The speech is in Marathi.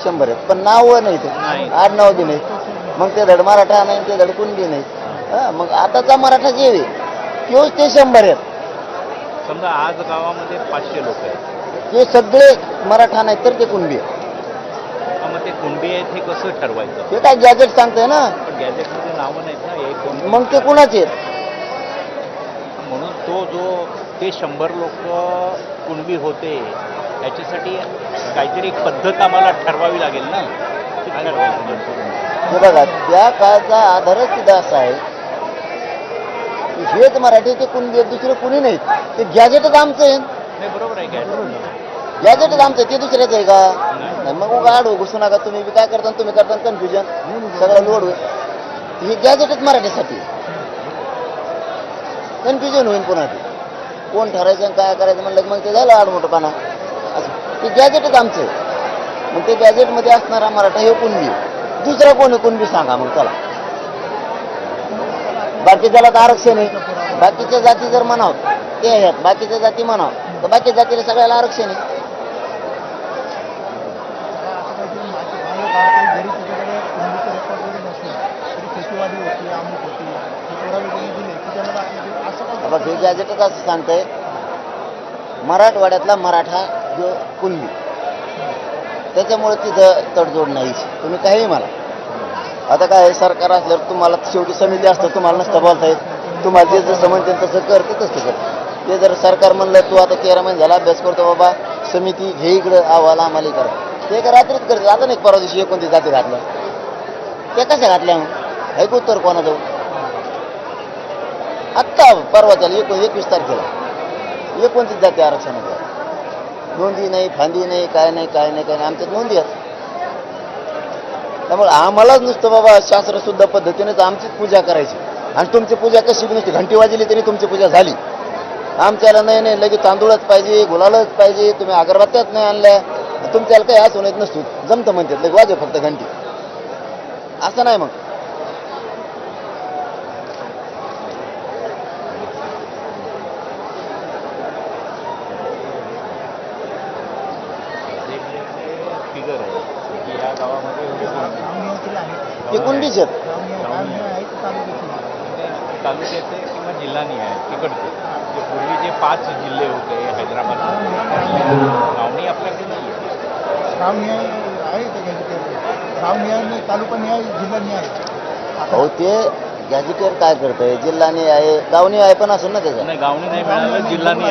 100 आहेत, पण नाव नाही ते आडनाव बी नाही. मग ते धड मराठा नाही, ते धड कुणबी नाही. मग आताचा मराठा जे आहे तोच ते 100 आहेत. समजा आज गावामध्ये 500 लोक आहेत, ते सगळे मराठा नाही तर ते कुणबी आहेत. मग ते कुणबी आहेत हे कसं ठरवायचं? ते काय गॅजेट सांगतंय ना. पण गॅजेटमध्ये नावं नाहीत ना हे कोण. मग ते कुणाचे आहेत? म्हणून तो जो ते 100 लोक कुणबी होते याच्यासाठी काहीतरी एक पद्धत आम्हाला ठरवावी लागेल ना. हे बघा, त्या काळाचा आधारच सुद्धा असा आहे की हेच मराठी ते कुणबी आहेत, दुसरे कुणी नाहीत. ते गॅजेटच आमचं आहे. नाही बरोबर आहे, गॅजेटच आमचं ते दुसऱ्याच आहे का? नाही. मग उगा आडवं घुसू नका. तुम्ही बी काय करता, तुम्ही करता कन्फ्युजन, सगळं लोड होईल. हे गॅजेटच मराठीसाठी कन्फ्युजन होईल. पुन्हा ते कोण ठरायचं आणि काय करायचं म्हणलं मग ते झालं आडमोठपणा. असं ते गॅजेटच आमचं आहे. मग ते गॅजेटमध्ये असणारा मराठा हे कुणबी, दुसरा कोणी कुणबी सांगा मग चला. बाकीच्याला तर आरक्षण आहे. बाकीच्या जाती जर म्हणावं ते आहेत, बाकीच्या जाती म्हणावं तर बाकी जातीला सगळ्याला आरक्षण आहे. हे गॅजेटच असं सांगतंय मराठवाड्यातला मराठा जो कुणबी, त्याच्यामुळे तिथं तडजोड नाहीच. तुम्ही काही म्हणा. आता काय सरकार असल्यावर तुम्हाला शेवटी समिती असतं, तुम्हाला नसतं बोलता येत. तुम्हाला जे जसं म्हणते तसं करते तसं कर. ते जर सरकार म्हणलं तू आता 13 महिने झाला अभ्यास करतो बाबा, समिती घे इकडं अहवाल आम्हाला करा, ते का रात्रीच करते. आता नाही परवा दिवशी 29 जाती घातल्या, ते कशा घातल्या मग ऐक उत्तर कोणाजवळ? आत्ता परवाच्या 21 तारखेला 29 जाती आरक्षणाच्या नोंदी नाही, फांदी नाही, काय नाही काय नाही काय नाही. आमच्यात नोंदी आहेत. त्यामुळे आम्हालाच नुसतं बाबा शास्त्रशुद्ध पद्धतीनेच आमचीच पूजा करायची. आणि तुमची पूजा कशी नुसती घंटी वाजली तरी तुमची पूजा झाली. आमच्याला नाही लगेच तांदूळच पाहिजे, गुलालच पाहिजे, तुम्ही अगरबत्त्याच नाही आणल्या, तुमच्याला काही असं नाही नसतो जमतं म्हणतात लगे वाजव फक्त घंटी. असं नाही. मग फिगर आहे की या गावामध्ये ते कुणबीच आहेत. तालुक्याचे किंवा जिल्हानिहाय तिकडचे जे पूर्वी जे 5 जिल्हे होते हैदराबाद, गावणी आपल्याकडे नाही आहे. गावनिहाय आहे ते गॅजेटेर, गावनिहाय तालुकानिहाय जिल्हानिहाय. हो ते गॅजेटेर काय करतंय, जिल्हानिहाय आहे, गावनिहाय पण असेल ना त्याचं. नाही गावणी नाही मिळालं, जिल्हानिहाय